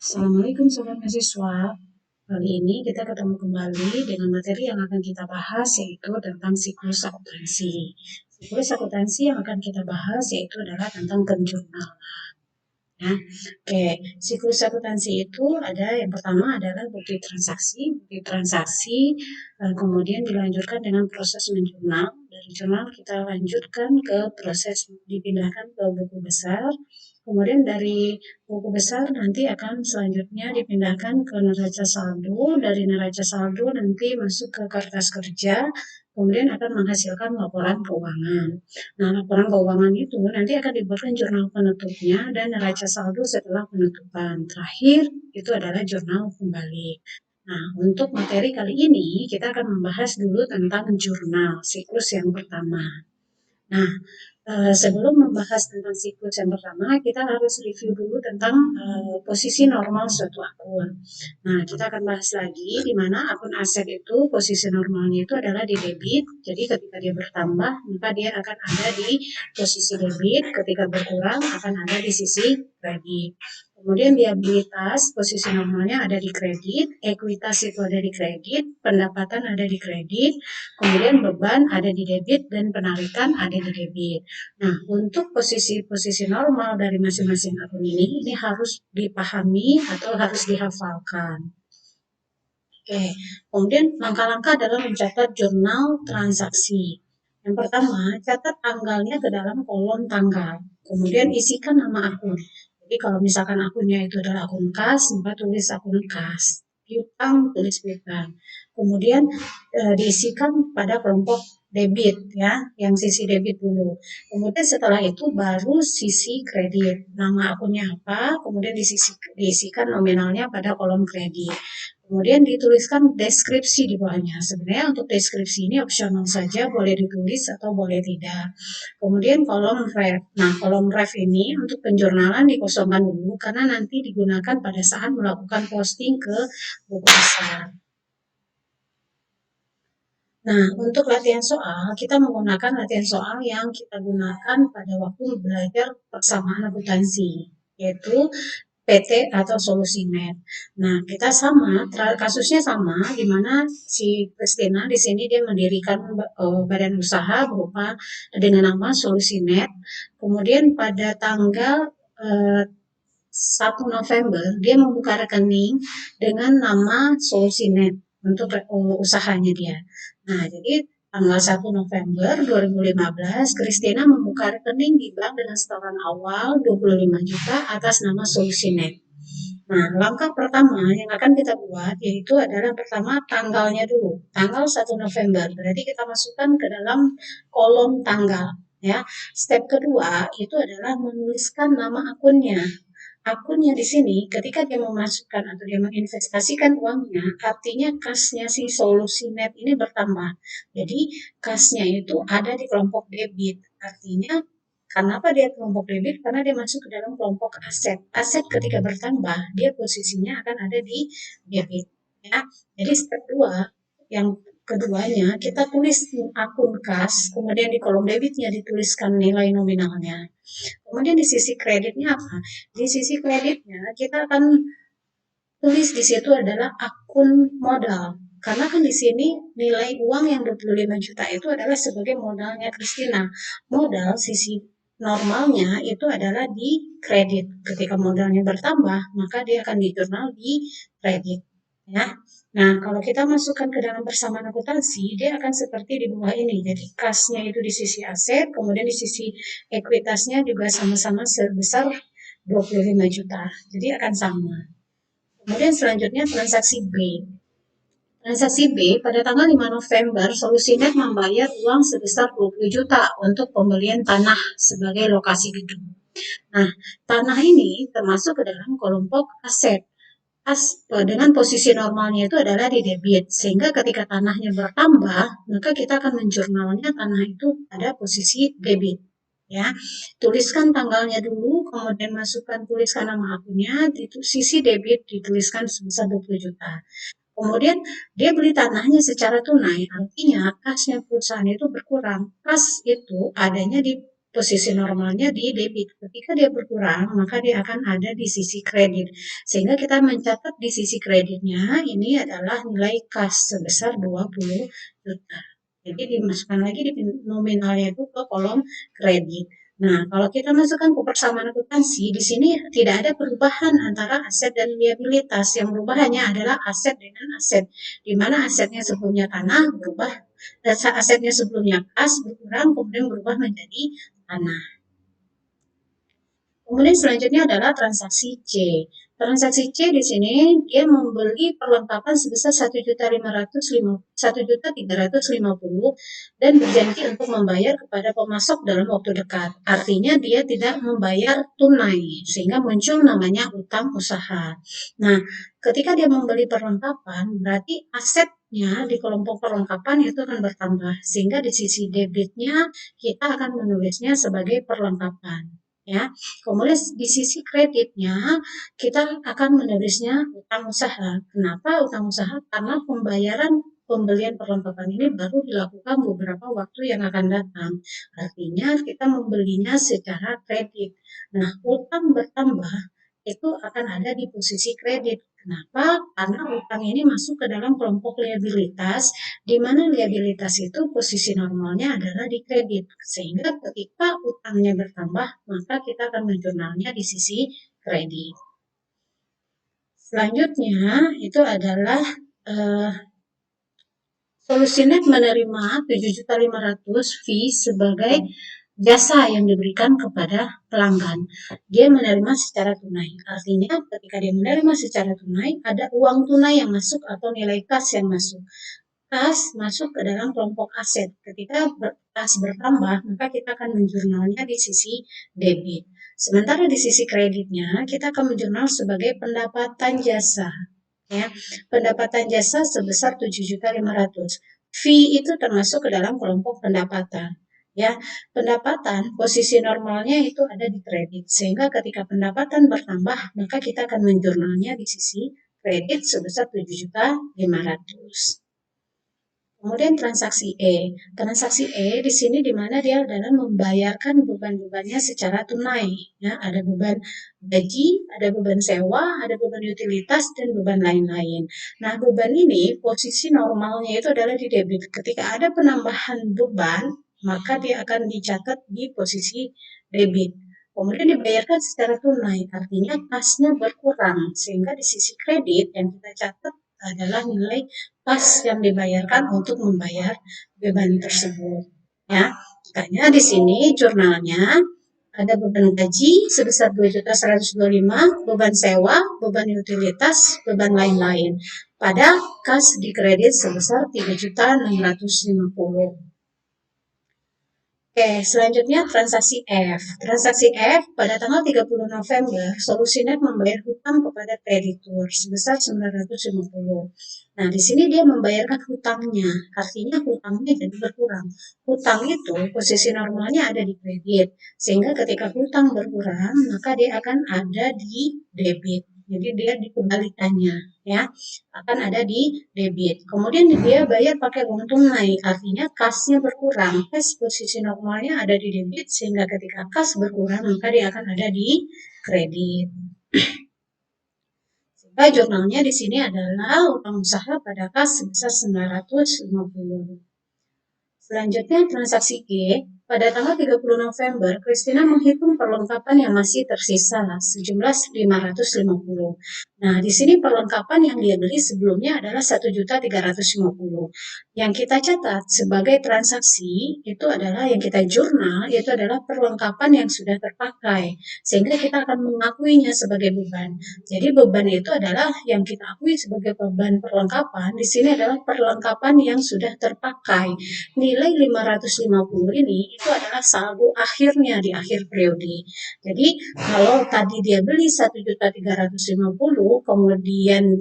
Assalamualaikum Sobat Mahasiswa. Kali ini kita ketemu kembali dengan materi yang akan kita bahas, yaitu tentang siklus akuntansi. Siklus akuntansi yang akan kita bahas yaitu adalah tentang penjurnalan. Ya. Oke, siklus akuntansi itu ada yang pertama adalah bukti transaksi, kemudian dilanjutkan dengan proses menjurnal. Dari jurnal kita lanjutkan ke proses dipindahkan ke buku besar. Kemudian dari buku besar nanti akan selanjutnya dipindahkan ke neraca saldo, dari neraca saldo nanti masuk ke kertas kerja, kemudian akan menghasilkan laporan keuangan. Nah, laporan keuangan itu nanti akan dibuatkan jurnal penutupnya dan neraca saldo setelah penutupan. Terakhir itu adalah jurnal kembali. Nah, untuk materi kali ini kita akan membahas dulu tentang jurnal, siklus yang pertama. Nah, sebelum membahas tentang siklus yang pertama, kita harus review dulu tentang posisi normal suatu akun. Nah, kita akan bahas lagi di mana akun aset itu posisi normalnya itu adalah di debit. Jadi ketika dia bertambah, maka dia akan ada di posisi debit. Ketika berkurang, akan ada di sisi kredit. Kemudian liabilitas, posisi normalnya ada di kredit, ekuitas itu ada di kredit, pendapatan ada di kredit, kemudian beban ada di debit, dan penarikan ada di debit. Nah, untuk posisi-posisi normal dari masing-masing akun ini harus dipahami atau harus dihafalkan. Oke, kemudian langkah-langkah dalam mencatat jurnal transaksi. Yang pertama, catat tanggalnya ke dalam kolom tanggal. Kemudian isikan nama akun. Jadi kalau misalkan akunnya itu adalah akun kas, maka tulis akun kas. Piutang, tulis piutang. Kemudian diisikan pada kelompok debit ya, yang sisi debit dulu. Kemudian setelah itu baru sisi kredit. Nama akunnya apa, kemudian diisikan nominalnya pada kolom kredit. Kemudian dituliskan deskripsi di bawahnya. Sebenarnya untuk deskripsi ini opsional saja, boleh ditulis atau boleh tidak. Kemudian kolom ref. Nah, kolom ref ini untuk penjurnalan dikosongkan dulu karena nanti digunakan pada saat melakukan posting ke buku besar. Nah, untuk latihan soal, kita menggunakan latihan soal yang kita gunakan pada waktu belajar persamaan akuntansi, yaitu PT atau solusi net. Nah, kita sama, kasusnya sama, di mana si Christina di sini dia mendirikan badan usaha berupa dengan nama solusi net. Kemudian pada tanggal 1 November dia membuka rekening dengan nama solusi net untuk usahanya dia. Nah, jadi tanggal 1 November 2015, Christina membuka rekening di bank dengan setoran awal 25 juta atas nama solusi net. Nah, langkah pertama yang akan kita buat yaitu adalah pertama tanggalnya dulu, tanggal 1 November. Berarti kita masukkan ke dalam kolom tanggal. Ya, step kedua itu adalah menuliskan nama akunnya. Akunnya di sini ketika dia memasukkan atau dia menginvestasikan uangnya, artinya kasnya si solusi net ini bertambah. Jadi kasnya itu ada di kelompok debit. Artinya kenapa dia kelompok debit? Karena dia masuk ke dalam kelompok aset. Aset ketika bertambah, dia posisinya akan ada di debit. Ya. Jadi step 2 yang keduanya kita tulis akun kas, kemudian di kolom debitnya dituliskan nilai nominalnya. Kemudian di sisi kreditnya apa? Di sisi kreditnya kita akan tulis di situ adalah akun modal. Karena kan di sini nilai uang yang 25 juta itu adalah sebagai modalnya Christina. Modal sisi normalnya itu adalah di kredit. Ketika modalnya bertambah, maka dia akan dijurnal di kredit. Ya. Nah, kalau kita masukkan ke dalam persamaan akuntansi, dia akan seperti di bawah ini. Jadi kasnya itu di sisi aset, kemudian di sisi ekuitasnya juga sama-sama sebesar 25 juta. Jadi akan sama. Kemudian selanjutnya transaksi B. Transaksi B pada tanggal 5 November, Solusinet membayar uang sebesar 20 juta untuk pembelian tanah sebagai lokasi gedung. Nah, tanah ini termasuk ke dalam kelompok aset. dengan posisi normalnya itu adalah di debit, sehingga ketika tanahnya bertambah, maka kita akan menjurnalnya tanah itu pada posisi debit. Ya, tuliskan tanggalnya dulu, kemudian tuliskan nama akunnya, di sisi debit dituliskan sebesar 20 juta. Kemudian dia beli tanahnya secara tunai, artinya kasnya perusahaan itu berkurang. Kas itu adanya di posisi normalnya di debit. Ketika dia berkurang, maka dia akan ada di sisi kredit. Sehingga kita mencatat di sisi kreditnya, ini adalah nilai kas sebesar 20 juta. Jadi dimasukkan lagi di nominalnya itu ke kolom kredit. Nah, kalau kita masukkan ke persamaan akuntansi, di sini tidak ada perubahan antara aset dan liabilitas. Yang berubah hanya adalah aset dengan aset, di mana asetnya sebelumnya tanah berubah, dan asetnya sebelumnya kas berkurang, kemudian berubah menjadi tanah. Kemudian selanjutnya adalah transaksi C. Transaksi C di sini dia membeli perlengkapan sebesar 1.350 dan berjanji untuk membayar kepada pemasok dalam waktu dekat. Artinya dia tidak membayar tunai sehingga muncul namanya utang usaha. Nah, ketika dia membeli perlengkapan berarti asetnya di kelompok perlengkapan itu akan bertambah sehingga di sisi debitnya kita akan menulisnya sebagai perlengkapan. Ya, kemudian di sisi kreditnya kita akan menulisnya utang usaha. Kenapa utang usaha? Karena pembelian perlengkapan ini baru dilakukan beberapa waktu yang akan datang. Artinya kita membelinya secara kredit. Nah, utang bertambah itu akan ada di posisi kredit. Kenapa? Karena utang ini masuk ke dalam kelompok liabilitas, di mana liabilitas itu posisi normalnya adalah di kredit. Sehingga ketika utangnya bertambah, maka kita akan menjurnalnya di sisi kredit. Selanjutnya itu adalah Solusinet menerima 7.500 fee sebagai jasa yang diberikan kepada pelanggan. Dia menerima secara tunai. Artinya ketika dia menerima secara tunai, ada uang tunai yang masuk atau nilai kas yang masuk. Kas masuk ke dalam kelompok aset. Ketika kas bertambah, maka kita akan menjurnalnya di sisi debit. Sementara di sisi kreditnya, kita akan menjurnal sebagai pendapatan jasa. Ya, pendapatan jasa sebesar 7.500. Fee itu termasuk ke dalam kelompok pendapatan. Ya, pendapatan posisi normalnya itu ada di kredit. Sehingga ketika pendapatan bertambah, maka kita akan menjurnalnya di sisi kredit sebesar 7.500. Kemudian transaksi E. Transaksi E di sini di mana dia adalah membayarkan beban-bebannya secara tunai. Ya, ada beban gaji, ada beban sewa, ada beban utilitas, dan beban lain-lain. Nah, beban ini posisi normalnya itu adalah di debit. Ketika ada penambahan beban, maka dia akan dicatat di posisi debit. Kemudian dibayarkan secara tunai, artinya kasnya berkurang. Sehingga di sisi kredit yang kita catat adalah nilai kas yang dibayarkan untuk membayar beban tersebut. Ya, makanya di sini jurnalnya ada beban gaji sebesar 2.125, beban sewa, beban utilitas, beban lain-lain. Pada kas di kredit sebesar 3.650. Oke, selanjutnya transaksi F. Transaksi F pada tanggal 30 November, Solusinet membayar hutang kepada kreditur sebesar 950. Nah, di sini dia membayarkan hutangnya, artinya hutangnya jadi berkurang. Hutang itu posisi normalnya ada di kredit, sehingga ketika hutang berkurang, maka dia akan ada di debit. Jadi dia dikembalikannya, ya, akan ada di debit. Kemudian dia bayar pakai uang tunai, artinya kasnya berkurang. Kas posisi normalnya ada di debit, sehingga ketika kas berkurang, maka dia akan ada di kredit. Sehingga jurnalnya di sini adalah utang usaha pada kas sebesar 950. Selanjutnya transaksi G. Pada tanggal 30 November, Christina menghitung perlengkapan yang masih tersisa sejumlah 550. Nah, di sini perlengkapan yang dia beli sebelumnya adalah 1.350. Yang kita catat sebagai transaksi itu adalah yang kita jurnal, itu adalah perlengkapan yang sudah terpakai. Sehingga kita akan mengakuinya sebagai beban. Jadi beban itu adalah yang kita akui sebagai beban perlengkapan. Di sini adalah perlengkapan yang sudah terpakai. Nilai 550 ini itu adalah saldo akhirnya di akhir periode. Jadi kalau tadi dia beli 1.350.000, kemudian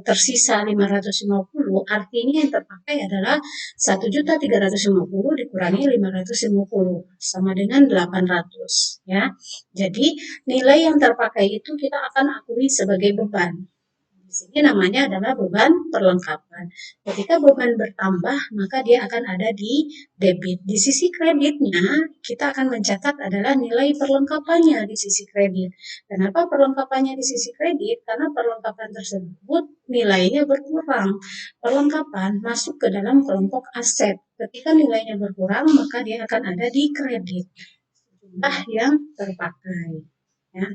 tersisa 550, artinya yang terpakai adalah 1.350.000 dikurangi 550 sama dengan 800 ya. Jadi nilai yang terpakai itu kita akan akui sebagai beban. Di sini namanya adalah beban perlengkapan. Ketika beban bertambah, maka dia akan ada di debit. Di sisi kreditnya, kita akan mencatat adalah nilai perlengkapannya di sisi kredit. Kenapa perlengkapannya di sisi kredit? Karena perlengkapan tersebut nilainya berkurang. Perlengkapan masuk ke dalam kelompok aset. Ketika nilainya berkurang, maka dia akan ada di kredit. Jumlah yang terpakai. Ya.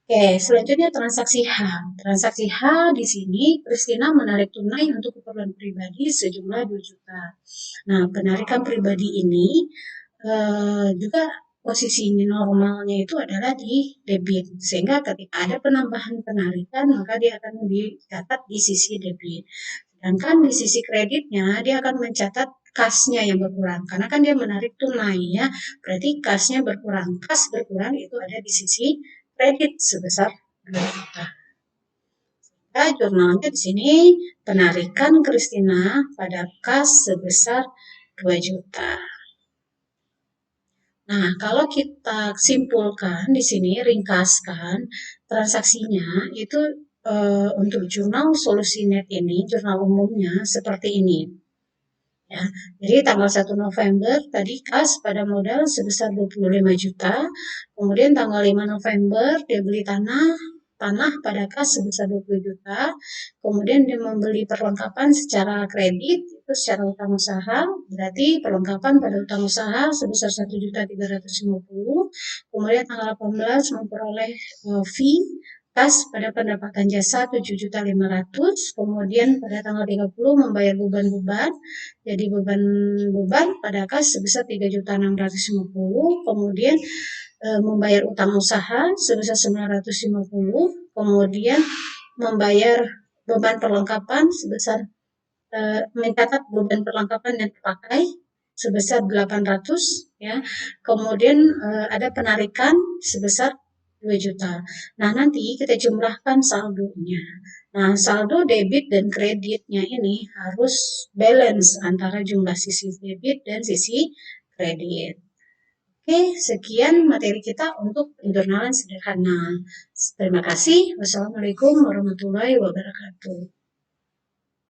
Oke, selanjutnya transaksi H. Transaksi H di sini Kristina menarik tunai untuk keperluan pribadi sejumlah 2 juta. Nah, penarikan pribadi ini juga posisi normalnya itu adalah di debit. Sehingga ketika ada penambahan penarikan, maka dia akan dicatat di sisi debit. Sedangkan di sisi kreditnya, dia akan mencatat kasnya yang berkurang. Karena kan dia menarik tunai ya, berarti kasnya berkurang. Kas berkurang itu ada di sisi kredit sebesar 2 juta. Nah, jurnalnya di sini penarikan Kristina pada kas sebesar 2 juta. Nah, kalau kita simpulkan di sini, ringkaskan transaksinya itu untuk jurnal solusi net ini, jurnal umumnya seperti ini. Ya, jadi tanggal 1 November tadi kas pada modal sebesar 25 juta, kemudian tanggal 5 November dia beli tanah pada kas sebesar 20 juta, kemudian dia membeli perlengkapan secara kredit, itu secara utang usaha, berarti perlengkapan pada utang usaha sebesar 1.350.000, kemudian tanggal 18 memperoleh fee kas pada pendapatan jasa 7.500.000, kemudian pada tanggal 30 membayar beban-beban, jadi beban pada kas sebesar 3.650.000, kemudian membayar utang usaha sebesar 950, kemudian membayar beban perlengkapan sebesar mencatat beban perlengkapan yang terpakai sebesar 800 ya. Kemudian ada penarikan sebesar 2 juta. Nah, nanti kita jumlahkan saldonya. Nah, saldo debit dan kreditnya ini harus balance antara jumlah sisi debit dan sisi kredit. Oke, sekian materi kita untuk penjurnalan sederhana. Terima kasih. Wassalamualaikum warahmatullahi wabarakatuh.